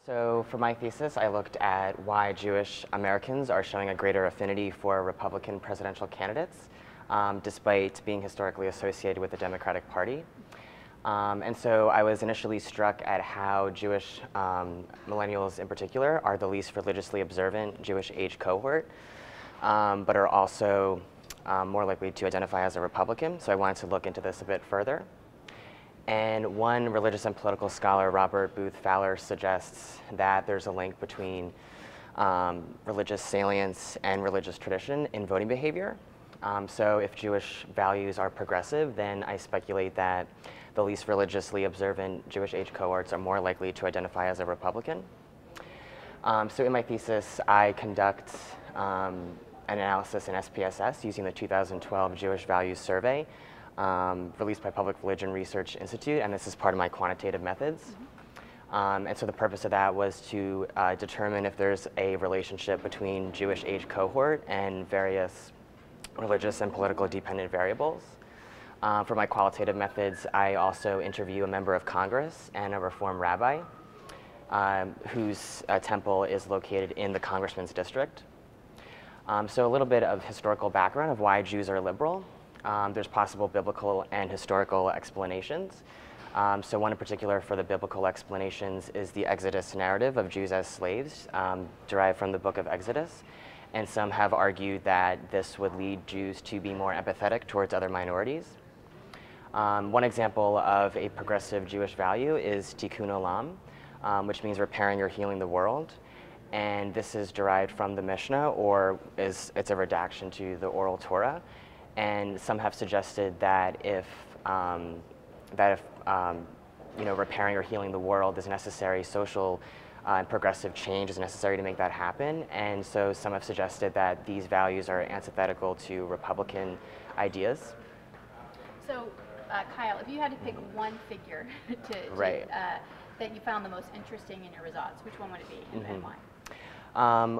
So for my thesis, I looked at why Jewish Americans are showing a greater affinity for Republican presidential candidates, despite being historically associated with the Democratic Party. And so I was initially struck at how Jewish millennials in particular are the least religiously observant Jewish age cohort, but are also more likely to identify as a Republican. So I wanted to look into this a bit further. And one religious and political scholar, Robert Booth Fowler, suggests that there's a link between religious salience and religious tradition in voting behavior. So if Jewish values are progressive, then I speculate that the least religiously observant Jewish age cohorts are more likely to identify as a Republican. So in my thesis, I conduct an analysis in SPSS using the 2012 Jewish Values Survey, released by Public Religion Research Institute, and this is part of my quantitative methods. And so the purpose of that was to determine if there's a relationship between Jewish age cohort and various religious and political dependent variables. For my qualitative methods, I also interview a member of Congress and a Reform rabbi whose temple is located in the congressman's district. So a little bit of historical background of why Jews are liberal. There's possible biblical and historical explanations. So one in particular for the biblical explanations is the Exodus narrative of Jews as slaves, derived from the book of Exodus. And some have argued that this would lead Jews to be more empathetic towards other minorities. One example of a progressive Jewish value is tikkun olam, which means repairing or healing the world. And this is derived from the Mishnah, or it's a redaction to the Oral Torah. And some have suggested that if repairing or healing the world is necessary, social and progressive change is necessary to make that happen. And so some have suggested that these values are antithetical to Republican ideas. So, Kyle, if you had to pick one figure that you found the most interesting in your results, which one would it be and why?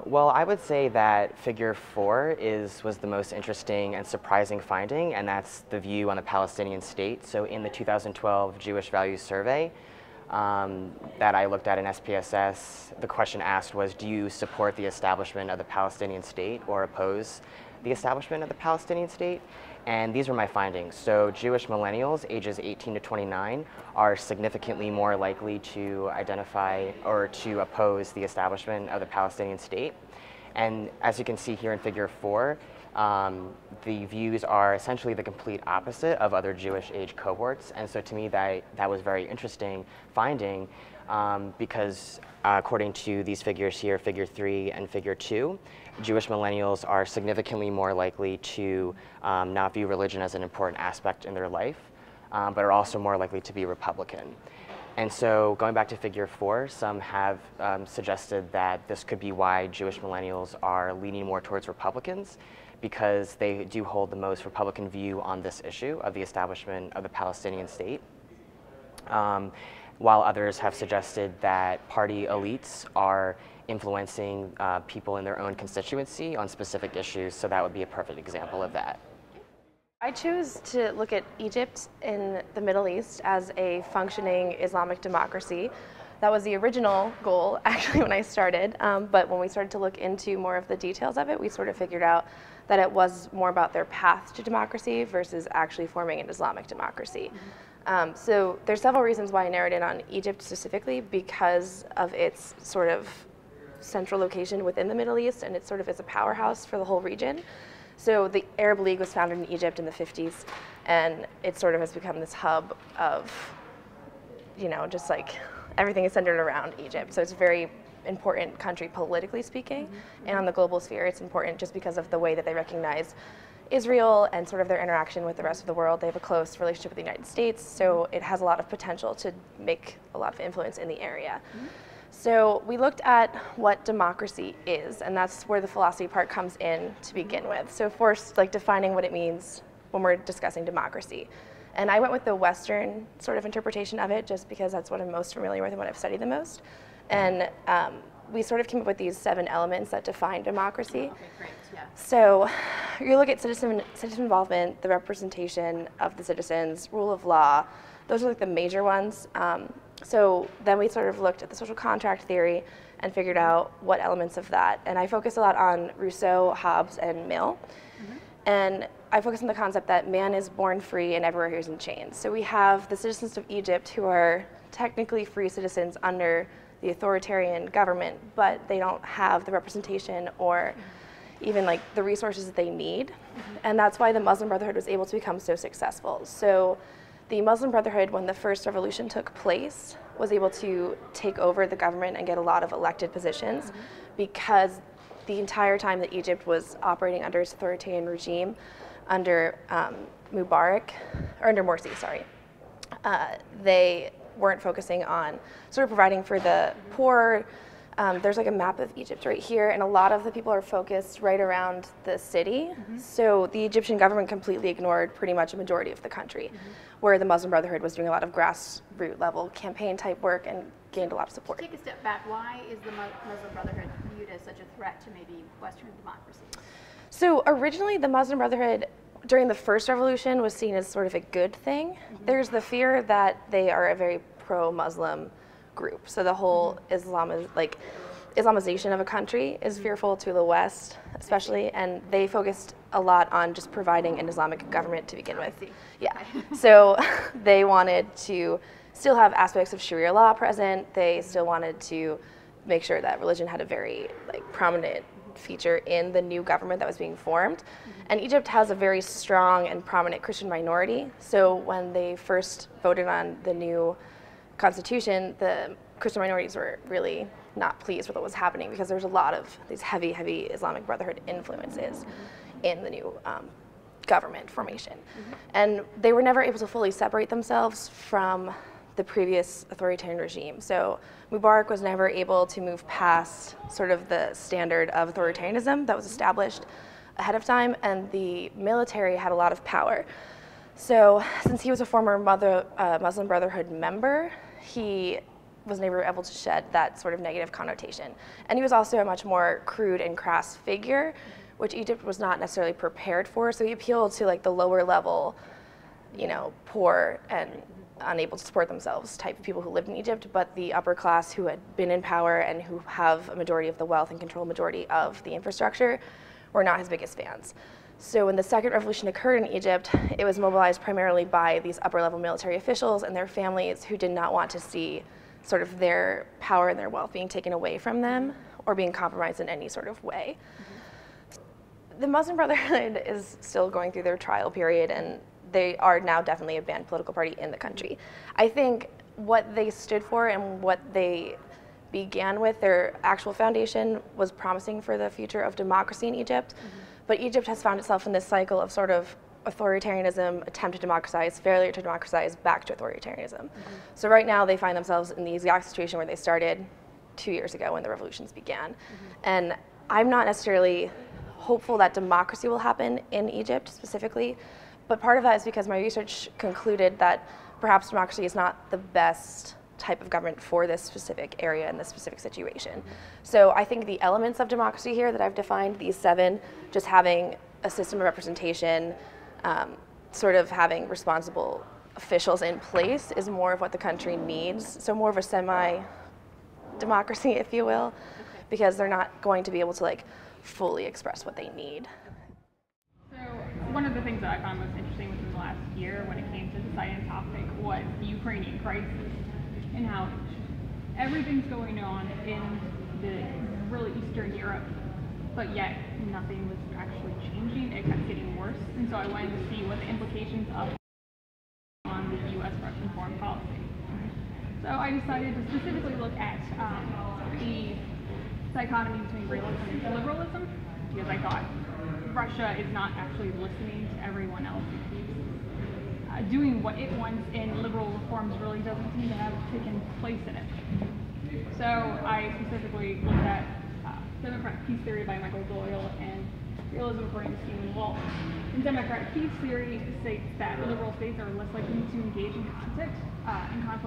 Well, I would say that figure 4 was the most interesting and surprising finding, and that's the view on the Palestinian state. So in the 2012 Jewish Values Survey that I looked at in SPSS, the question asked was, do you support the establishment of the Palestinian state or oppose the establishment of the Palestinian state? And these were my findings. So Jewish millennials ages 18 to 29 are significantly more likely to identify or to oppose the establishment of the Palestinian state. And as you can see here in figure 4, the views are essentially the complete opposite of other Jewish age cohorts. And so to me that was very interesting finding because according to these figures here, figure 3 and figure 2, Jewish millennials are significantly more likely to not view religion as an important aspect in their life, but are also more likely to be Republican. And so going back to figure 4, some have suggested that this could be why Jewish millennials are leaning more towards Republicans, because they do hold the most Republican view on this issue of the establishment of the Palestinian state. While others have suggested that party elites are influencing people in their own constituency on specific issues, so that would be a perfect example of that. I chose to look at Egypt in the Middle East as a functioning Islamic democracy. That was the original goal, actually, when I started, but when we started to look into more of the details of it, we sort of figured out that it was more about their path to democracy versus actually forming an Islamic democracy. So there's several reasons why I narrowed in on Egypt specifically, because of its sort of central location within the Middle East, and it sort of is a powerhouse for the whole region. So the Arab League was founded in Egypt in the 50s, and it sort of has become this hub of, just like everything is centered around Egypt. So it's a very important country politically speaking, and on the global sphere it's important just because of the way that they recognize Israel and sort of their interaction with the rest of the world. They have a close relationship with the United States, so it has a lot of potential to make a lot of influence in the area. So we looked at what democracy is, and that's where the philosophy part comes in to begin with. So first, defining what it means when we're discussing democracy. And I went with the Western sort of interpretation of it, just because that's what I'm most familiar with and what I've studied the most. And we sort of came up with these 7 elements that define democracy. Okay, great, yeah. So you look at citizen involvement, the representation of the citizens, rule of law. Those are the major ones. So then we sort of looked at the social contract theory and figured out what elements of that. And I focus a lot on Rousseau, Hobbes, and Mill. And I focus on the concept that man is born free and everywhere he is in chains. So we have the citizens of Egypt who are technically free citizens under the authoritarian government, but they don't have the representation or even like the resources that they need. And that's why the Muslim Brotherhood was able to become so successful. So the Muslim Brotherhood, when the first revolution took place, was able to take over the government and get a lot of elected positions because the entire time that Egypt was operating under its authoritarian regime, under Mubarak, or under Morsi, sorry, they weren't focusing on sort of providing for the poor. There's like a map of Egypt right here, and a lot of the people are focused right around the city. So the Egyptian government completely ignored pretty much a majority of the country, where the Muslim Brotherhood was doing a lot of grassroots level campaign type work and gained a lot of support. Take a step back. Why is the Muslim Brotherhood viewed as such a threat to maybe Western democracy? So originally the Muslim Brotherhood during the first revolution was seen as sort of a good thing. There's the fear that they are a very pro-Muslim group. So the whole Islamization of a country is fearful to the West, especially, and they focused a lot on just providing an Islamic government to begin with. Yeah. So they wanted to still have aspects of Sharia law present. They still wanted to make sure that religion had a very prominent feature in the new government that was being formed. And Egypt has a very strong and prominent Christian minority. So when they first voted on the new constitution, the Christian minorities were really not pleased with what was happening because there's a lot of these heavy Islamic Brotherhood influences in the new government formation. And they were never able to fully separate themselves from the previous authoritarian regime. So Mubarak was never able to move past sort of the standard of authoritarianism that was established ahead of time, and the military had a lot of power. So since he was a former Muslim Brotherhood member, he was never able to shed that sort of negative connotation. And he was also a much more crude and crass figure, which Egypt was not necessarily prepared for. So he appealed to the lower level, poor and unable to support themselves type of people who lived in Egypt, but the upper class who had been in power and who have a majority of the wealth and control a majority of the infrastructure were not his biggest fans. So when the second revolution occurred in Egypt, it was mobilized primarily by these upper-level military officials and their families who did not want to see sort of their power and their wealth being taken away from them or being compromised in any sort of way. The Muslim Brotherhood is still going through their trial period, and they are now definitely a banned political party in the country. I think what they stood for and what they began with, their actual foundation, was promising for the future of democracy in Egypt. But Egypt has found itself in this cycle of sort of authoritarianism, attempt to democratize, failure to democratize, back to authoritarianism. So right now they find themselves in the exact situation where they started 2 years ago when the revolutions began. And I'm not necessarily hopeful that democracy will happen in Egypt specifically, but part of that is because my research concluded that perhaps democracy is not the best type of government for this specific area and this specific situation. So I think the elements of democracy here that I've defined, these 7, just having a system of representation, sort of having responsible officials in place is more of what the country needs. So more of a semi-democracy, if you will, because they're not going to be able to fully express what they need. So one of the things that I found most interesting within the last year when it came to deciding a topic was the Ukrainian crisis and how everything's going on in the really Eastern Europe, but yet nothing was actually changing. It kept getting worse. And so I wanted to see what the implications of on the U.S.-Russian foreign policy. So I decided to specifically look at the dichotomy between realism and liberalism, because I thought Russia is not actually listening to everyone else. It keeps doing what it wants, and liberal reforms really doesn't seem to have taken place in it. So I specifically looked at democratic peace theory by Michael Doyle and realism according to Stephen Walt. And democratic peace theory states that liberal states are less likely to engage in conflict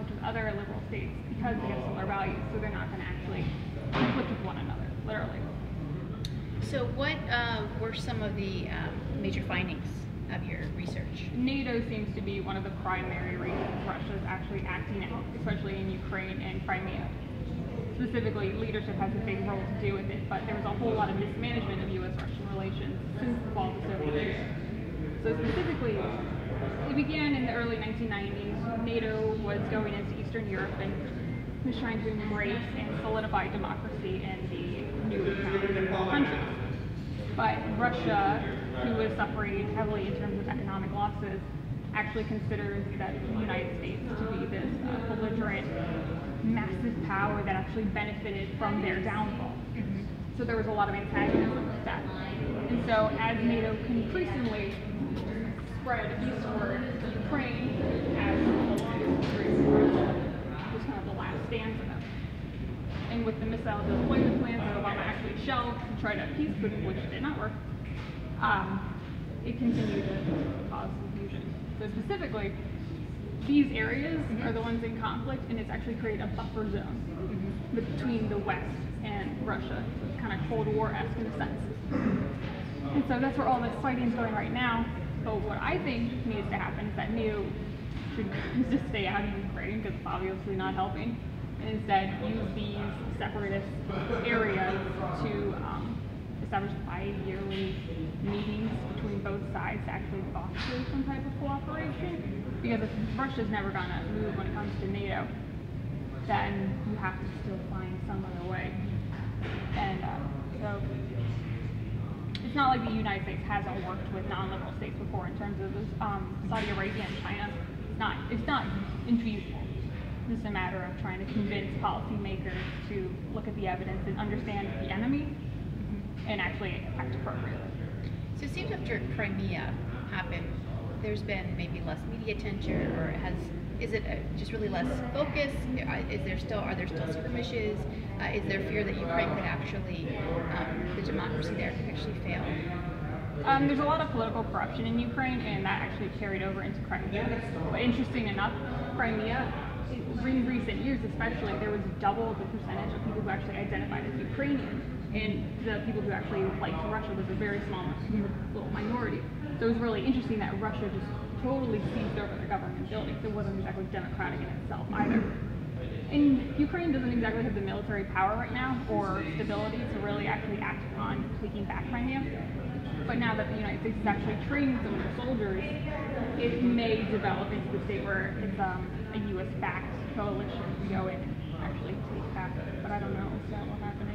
with other liberal states because they have similar values, so they're not going to actually conflict with one another, literally. So what were some of the major findings of your research? NATO seems to be one of the primary reasons Russia is actually acting out, especially in Ukraine and Crimea. Specifically, leadership has a big role to do with it, but there was a whole lot of mismanagement of U.S.-Russian relations since the fall of the Soviet Union. So specifically, it began in the early 1990s. NATO was going into Eastern Europe and was trying to embrace and solidify democracy in the newly founded countries. But Russia, who was suffering heavily in terms of economic losses, actually considers that the United States to be this belligerent, massive power that actually benefited from their downfall. So there was a lot of antagonism with that. And so as NATO increasingly spread eastward, Ukraine, as the longest was kind of the last stand for them. And with the missile deployment plans that Obama actually shelved to try to appease Putin, which did not work, it continued to cause confusion. So specifically, these areas are the ones in conflict, and it's actually created a buffer zone between the West and Russia. So it's kind of Cold War-esque in a sense. And so that's where all this fighting is going right now. But what I think needs to happen is that NATO should just stay out of Ukraine, because it's obviously not helping, and instead use these separatist areas to establish bi-yearly meetings between both sides to actually foster some type of cooperation. Because if Russia's never going to move when it comes to NATO, then you have to still find some other way. And so it's not like the United States hasn't worked with non-liberal states before in terms of this, Saudi Arabia and China. It's not infeasible. It's just a matter of trying to convince policymakers to look at the evidence and understand the enemy and actually act appropriately. So it seems after Crimea happened, there's been maybe less media attention, or is it just really less focus? Are there still skirmishes? Is there fear that Ukraine could actually, the democracy there could actually fail? There's a lot of political corruption in Ukraine, and that actually carried over into Crimea. But interesting enough, Crimea, in recent years especially, there was double the percentage of people who actually identified as Ukrainian, and the people who actually liked Russia was a very small little minority. So it was really interesting that Russia just totally seized over the government buildings. It wasn't exactly democratic in itself either. And Ukraine doesn't exactly have the military power right now or stability to really actually act on taking back Crimea. But now that the United States is actually training some of their soldiers, it may develop into the state where it's a U.S.-backed coalition to go in and actually take back. But I don't know if that will happen.